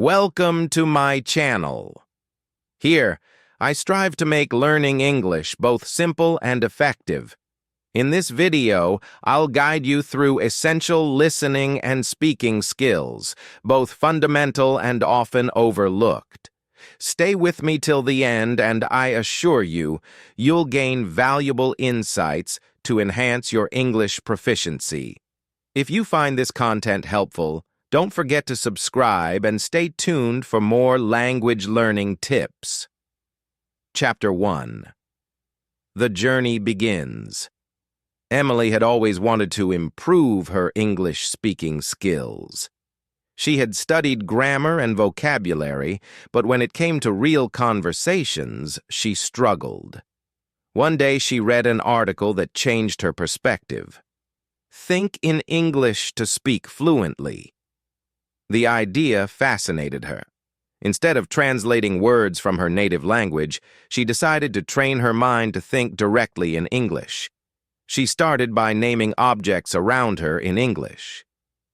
Welcome to my channel. Here, I strive to make learning English both simple and effective. In this video, I'll guide you through essential listening and speaking skills, both fundamental and often overlooked. Stay with me till the end, and I assure you, you'll gain valuable insights to enhance your English proficiency. If you find this content helpful, don't forget to subscribe and stay tuned for more language learning tips. Chapter 1. The journey begins. Emily had always wanted to improve her English speaking skills. She had studied grammar and vocabulary, but when it came to real conversations, she struggled. One day she read an article that changed her perspective. Think in English to speak fluently. The idea fascinated her. Instead of translating words from her native language, she decided to train her mind to think directly in English. She started by naming objects around her in English.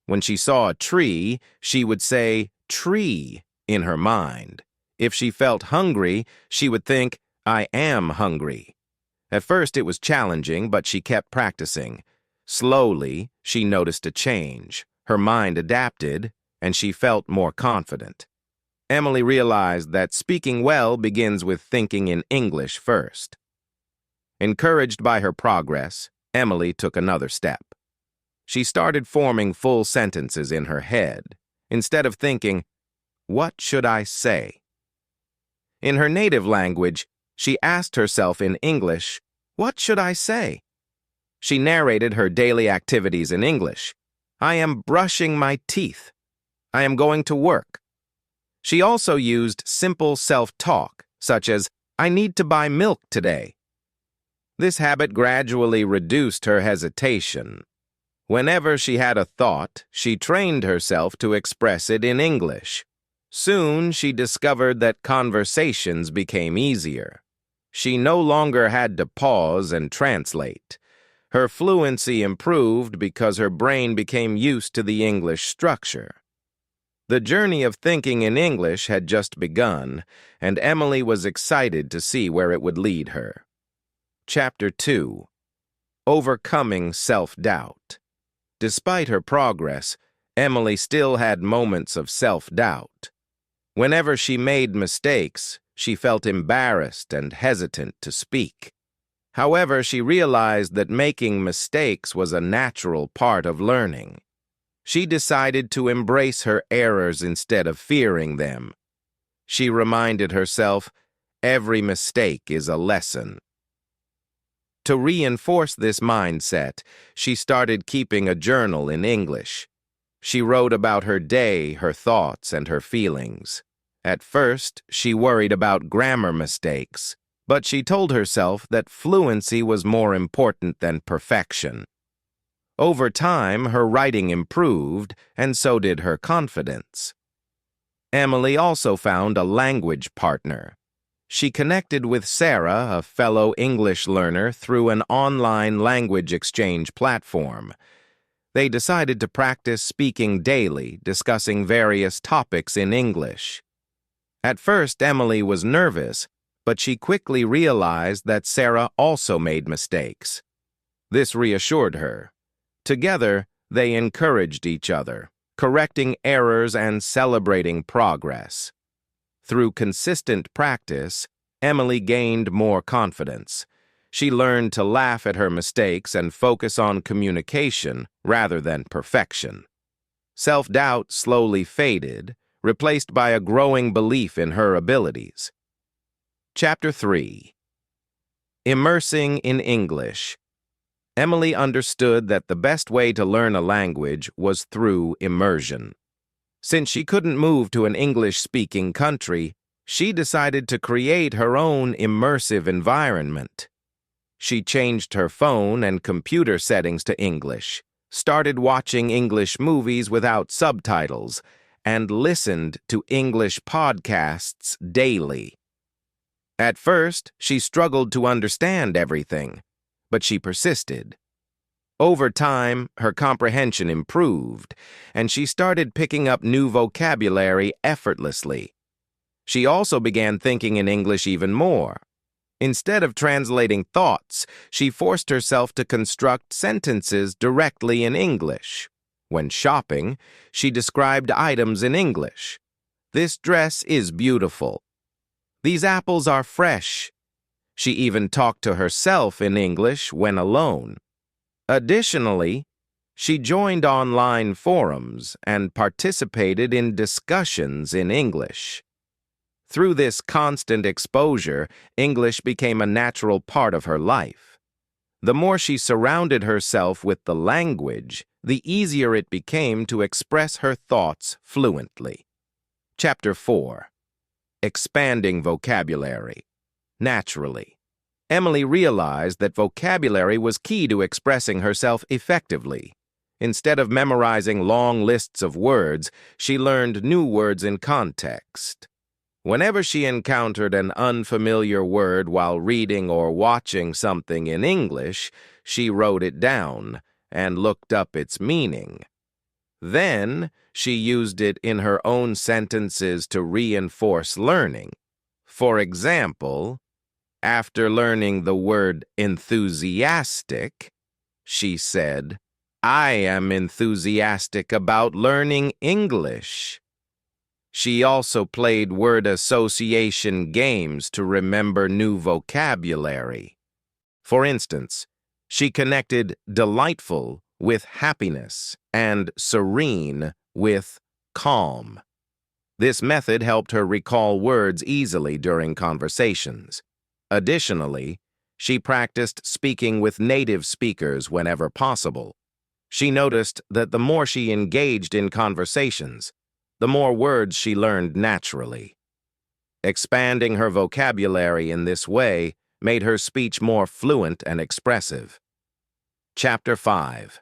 When she saw a tree, she would say, "tree," in her mind. If she felt hungry, she would think, "I am hungry." At first it was challenging, but she kept practicing. Slowly, she noticed a change. Her mind adapted, and she felt more confident. Emily realized that speaking well begins with thinking in English first. Encouraged by her progress, Emily took another step. She started forming full sentences in her head, instead of thinking, "What should I say?" In her native language, she asked herself in English, "What should I say?" She narrated her daily activities in English. "I am brushing my teeth. I am going to work." She also used simple self-talk, such as, "I need to buy milk today." This habit gradually reduced her hesitation. Whenever she had a thought, she trained herself to express it in English. Soon, she discovered that conversations became easier. She no longer had to pause and translate. Her fluency improved because her brain became used to the English structure. The journey of thinking in English had just begun, and Emily was excited to see where it would lead her. Chapter 2. Overcoming self-doubt. Despite her progress, Emily still had moments of self-doubt. Whenever she made mistakes, she felt embarrassed and hesitant to speak. However, she realized that making mistakes was a natural part of learning. She decided to embrace her errors instead of fearing them. She reminded herself, every mistake is a lesson. To reinforce this mindset, she started keeping a journal in English. She wrote about her day, her thoughts, and her feelings. At first, she worried about grammar mistakes, but she told herself that fluency was more important than perfection. Over time, her writing improved, and so did her confidence. Emily also found a language partner. She connected with Sarah, a fellow English learner, through an online language exchange platform. They decided to practice speaking daily, discussing various topics in English. At first, Emily was nervous, but she quickly realized that Sarah also made mistakes. This reassured her. Together, they encouraged each other, correcting errors and celebrating progress. Through consistent practice, Emily gained more confidence. She learned to laugh at her mistakes and focus on communication rather than perfection. Self-doubt slowly faded, replaced by a growing belief in her abilities. Chapter 3. Immersing in English. Emily understood that the best way to learn a language was through immersion. Since she couldn't move to an English-speaking country, she decided to create her own immersive environment. She changed her phone and computer settings to English, started watching English movies without subtitles, and listened to English podcasts daily. At first, she struggled to understand everything, but she persisted. Over time, her comprehension improved, and she started picking up new vocabulary effortlessly. She also began thinking in English even more. Instead of translating thoughts, she forced herself to construct sentences directly in English. When shopping, she described items in English. "This dress is beautiful. These apples are fresh." She even talked to herself in English when alone. Additionally, she joined online forums and participated in discussions in English. Through this constant exposure, English became a natural part of her life. The more she surrounded herself with the language, the easier it became to express her thoughts fluently. Chapter 4. Expanding Vocabulary. Naturally, Emily realized that vocabulary was key to expressing herself effectively. Instead of memorizing long lists of words, she learned new words in context. Whenever she encountered an unfamiliar word while reading or watching something in English, she wrote it down and looked up its meaning. Then, she used it in her own sentences to reinforce learning. For example, after learning the word enthusiastic, she said, "I am enthusiastic about learning English." She also played word association games to remember new vocabulary. For instance, she connected delightful with happiness and serene with calm. This method helped her recall words easily during conversations. Additionally, she practiced speaking with native speakers whenever possible. She noticed that the more she engaged in conversations, the more words she learned naturally. Expanding her vocabulary in this way made her speech more fluent and expressive. Chapter 5.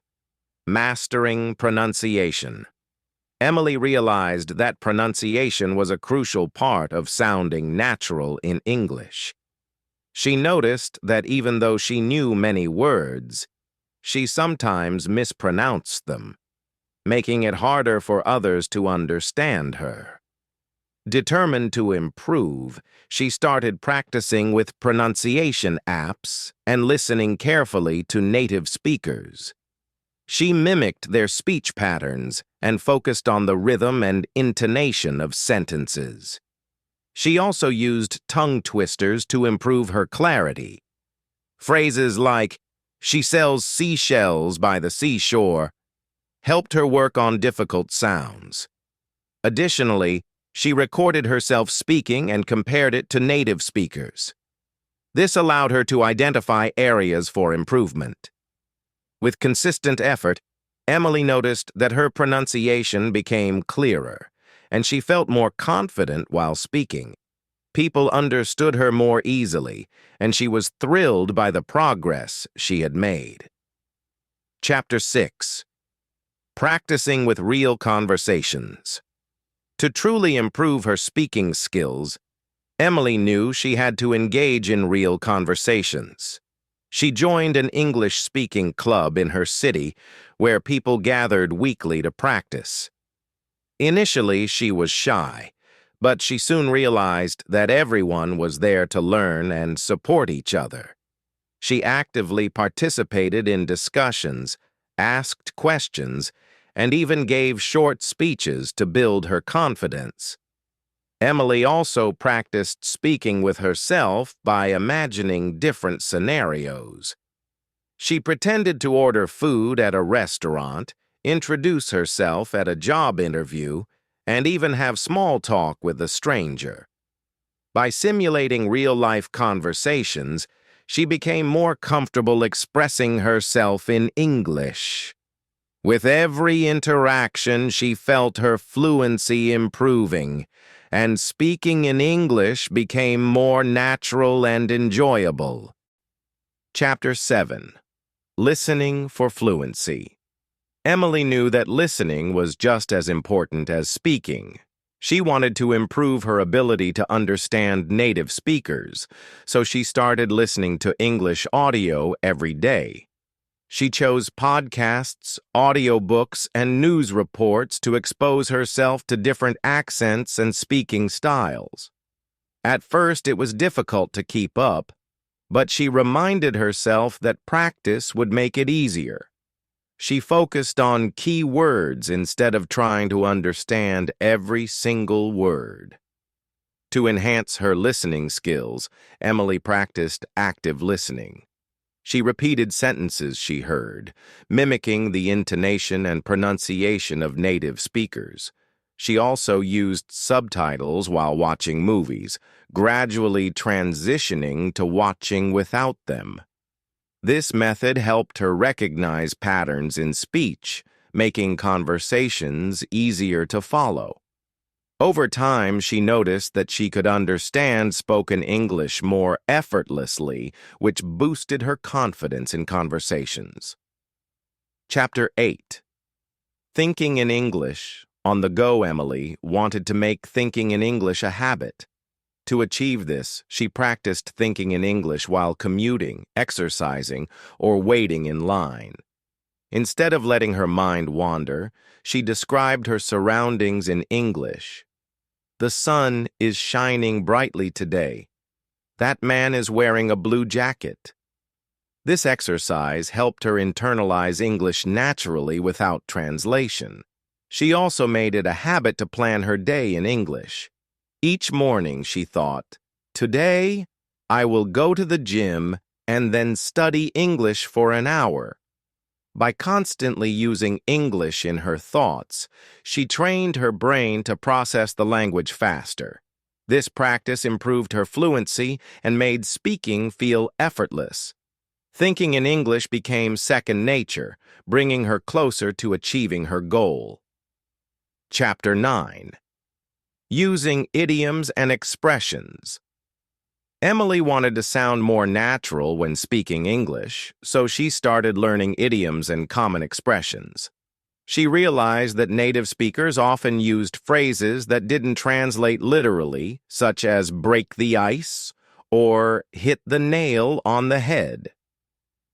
Mastering Pronunciation. Emily realized that pronunciation was a crucial part of sounding natural in English. She noticed that even though she knew many words, she sometimes mispronounced them, making it harder for others to understand her. Determined to improve, she started practicing with pronunciation apps and listening carefully to native speakers. She mimicked their speech patterns and focused on the rhythm and intonation of sentences. She also used tongue twisters to improve her clarity. Phrases like, "She sells seashells by the seashore," helped her work on difficult sounds. Additionally, she recorded herself speaking and compared it to native speakers. This allowed her to identify areas for improvement. With consistent effort, Emily noticed that her pronunciation became clearer, and she felt more confident while speaking. People understood her more easily, and she was thrilled by the progress she had made. Chapter 6. Practicing with Real Conversations. To truly improve her speaking skills, Emily knew she had to engage in real conversations. She joined an English-speaking club in her city where people gathered weekly to practice. Initially, she was shy, but she soon realized that everyone was there to learn and support each other. She actively participated in discussions, asked questions, and even gave short speeches to build her confidence. Emily also practiced speaking with herself by imagining different scenarios. She pretended to order food at a restaurant, introduce herself at a job interview, and even have small talk with a stranger. By simulating real-life conversations, she became more comfortable expressing herself in English. With every interaction, she felt her fluency improving, and speaking in English became more natural and enjoyable. Chapter 7. Listening for Fluency. Emily knew that listening was just as important as speaking. She wanted to improve her ability to understand native speakers, so she started listening to English audio every day. She chose podcasts, audiobooks, and news reports to expose herself to different accents and speaking styles. At first, it was difficult to keep up, but she reminded herself that practice would make it easier. She focused on key words instead of trying to understand every single word. To enhance her listening skills, Emily practiced active listening. She repeated sentences she heard, mimicking the intonation and pronunciation of native speakers. She also used subtitles while watching movies, gradually transitioning to watching without them. This method helped her recognize patterns in speech, making conversations easier to follow. Over time, she noticed that she could understand spoken English more effortlessly, which boosted her confidence in conversations. Chapter 8. Thinking in English. On the go, Emily wanted to make thinking in English a habit. To achieve this, she practiced thinking in English while commuting, exercising, or waiting in line. Instead of letting her mind wander, she described her surroundings in English. The sun is shining brightly today. That man is wearing a blue jacket. This exercise helped her internalize English naturally without translation. She also made it a habit to plan her day in English. Each morning she thought, "Today, I will go to the gym and then study English for an hour." By constantly using English in her thoughts, she trained her brain to process the language faster. This practice improved her fluency and made speaking feel effortless. Thinking in English became second nature, bringing her closer to achieving her goal. Chapter 9. Using idioms and expressions. Emily wanted to sound more natural when speaking English, so she started learning idioms and common expressions. She realized that native speakers often used phrases that didn't translate literally, such as break the ice or hit the nail on the head.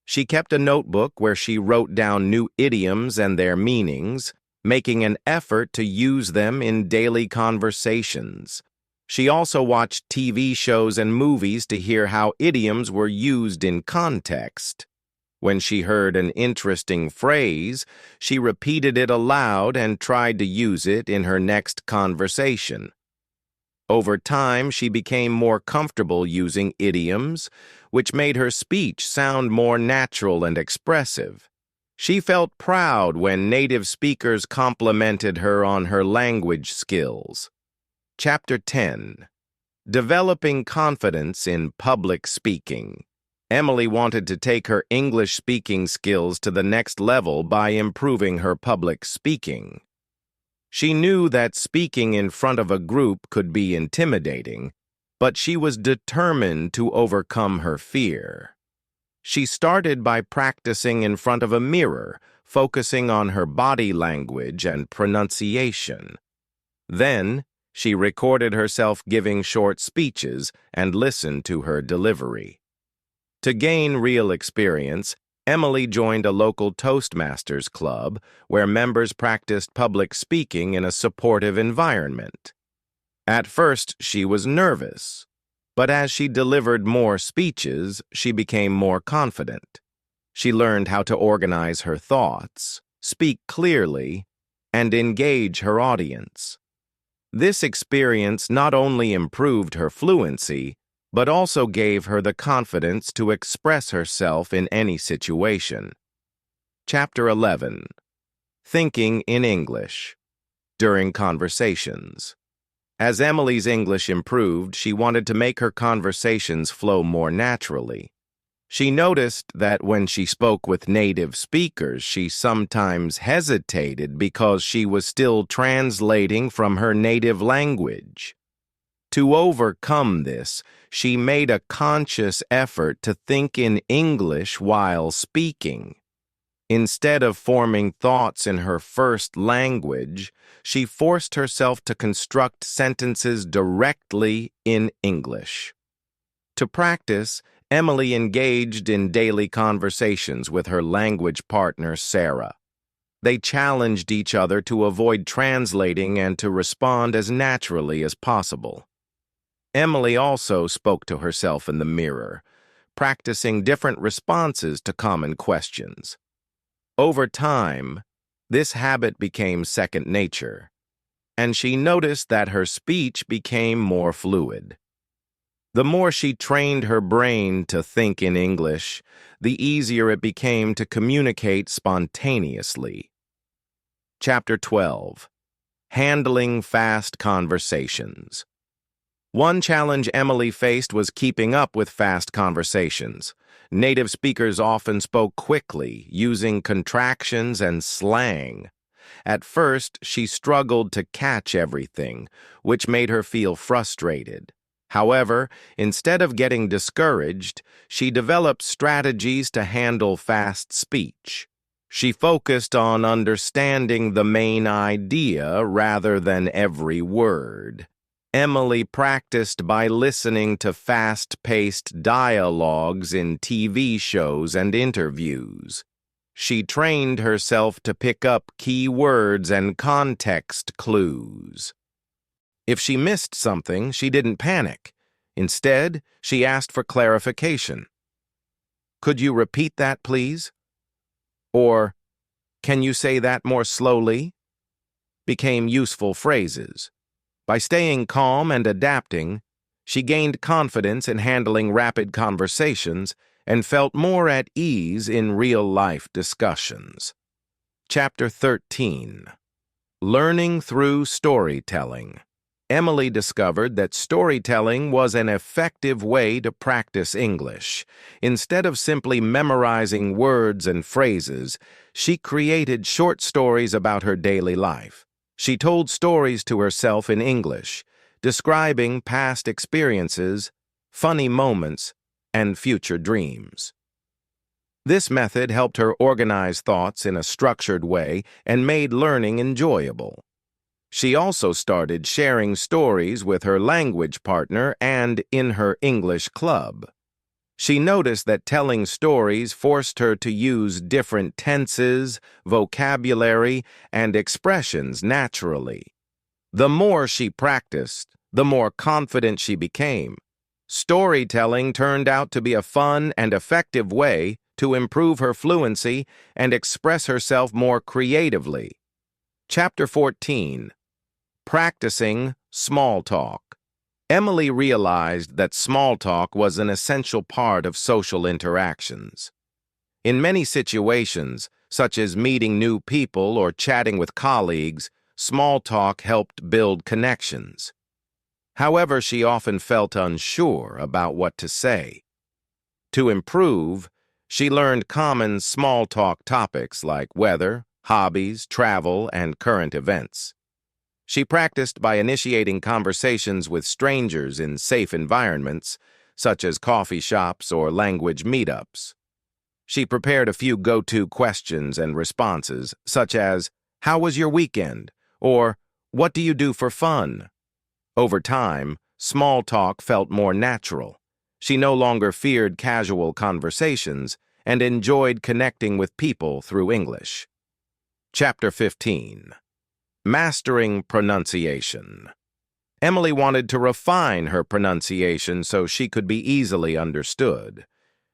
She kept a notebook where she wrote down new idioms and their meanings, making an effort to use them in daily conversations. She also watched TV shows and movies to hear how idioms were used in context. When she heard an interesting phrase, she repeated it aloud and tried to use it in her next conversation. Over time, she became more comfortable using idioms, which made her speech sound more natural and expressive. She felt proud when native speakers complimented her on her language skills. Chapter 10. Developing confidence in public speaking. Emily wanted to take her English speaking skills to the next level by improving her public speaking. She knew that speaking in front of a group could be intimidating, but she was determined to overcome her fear. She started by practicing in front of a mirror, focusing on her body language and pronunciation. Then, she recorded herself giving short speeches and listened to her delivery. To gain real experience, Emily joined a local Toastmasters club where members practiced public speaking in a supportive environment. At first, she was nervous, but as she delivered more speeches, she became more confident. She learned how to organize her thoughts, speak clearly, and engage her audience. This experience not only improved her fluency, but also gave her the confidence to express herself in any situation. Chapter 11. Thinking in English. During conversations. As Emily's English improved, she wanted to make her conversations flow more naturally. She noticed that when she spoke with native speakers, she sometimes hesitated because she was still translating from her native language. To overcome this, she made a conscious effort to think in English while speaking. Instead of forming thoughts in her first language, she forced herself to construct sentences directly in English. To practice, Emily engaged in daily conversations with her language partner, Sarah. They challenged each other to avoid translating and to respond as naturally as possible. Emily also spoke to herself in the mirror, practicing different responses to common questions. Over time, this habit became second nature, and she noticed that her speech became more fluid. The more she trained her brain to think in English, the easier it became to communicate spontaneously. Chapter 12. Handling Fast Conversations. One challenge Emily faced was keeping up with fast conversations. Native speakers often spoke quickly, using contractions and slang. At first, she struggled to catch everything, which made her feel frustrated. However, instead of getting discouraged, she developed strategies to handle fast speech. She focused on understanding the main idea rather than every word. Emily practiced by listening to fast-paced dialogues in TV shows and interviews. She trained herself to pick up key words and context clues. If she missed something, she didn't panic. Instead, she asked for clarification. "Could you repeat that, please?" Or, "Can you say that more slowly?" became useful phrases. By staying calm and adapting, she gained confidence in handling rapid conversations and felt more at ease in real-life discussions. Chapter 13. Learning Through Storytelling. Emily discovered that storytelling was an effective way to practice English. Instead of simply memorizing words and phrases, she created short stories about her daily life. She told stories to herself in English, describing past experiences, funny moments, and future dreams. This method helped her organize thoughts in a structured way and made learning enjoyable. She also started sharing stories with her language partner and in her English club. She noticed that telling stories forced her to use different tenses, vocabulary, and expressions naturally. The more she practiced, the more confident she became. Storytelling turned out to be a fun and effective way to improve her fluency and express herself more creatively. Chapter 14. Practicing Small Talk. Emily realized that small talk was an essential part of social interactions. In many situations, such as meeting new people or chatting with colleagues, small talk helped build connections. However, she often felt unsure about what to say. To improve, she learned common small talk topics like weather, hobbies, travel, and current events. She practiced by initiating conversations with strangers in safe environments, such as coffee shops or language meetups. She prepared a few go-to questions and responses, such as, "How was your weekend?" or "What do you do for fun?" Over time, small talk felt more natural. She no longer feared casual conversations and enjoyed connecting with people through English. Chapter 15. Mastering Pronunciation. Emily wanted to refine her pronunciation so she could be easily understood.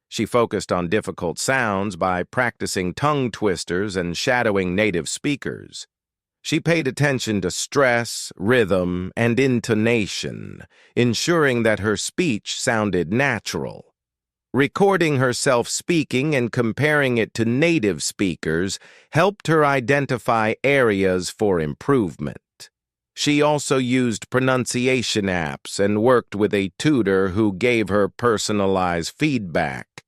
She focused on difficult sounds by practicing tongue twisters and shadowing native speakers. She paid attention to stress, rhythm, and intonation, ensuring that her speech sounded natural. Recording herself speaking and comparing it to native speakers helped her identify areas for improvement. She also used pronunciation apps and worked with a tutor who gave her personalized feedback.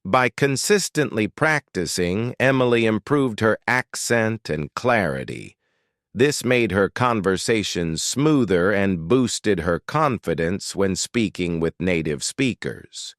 By consistently practicing, Emily improved her accent and clarity. This made her conversations smoother and boosted her confidence when speaking with native speakers.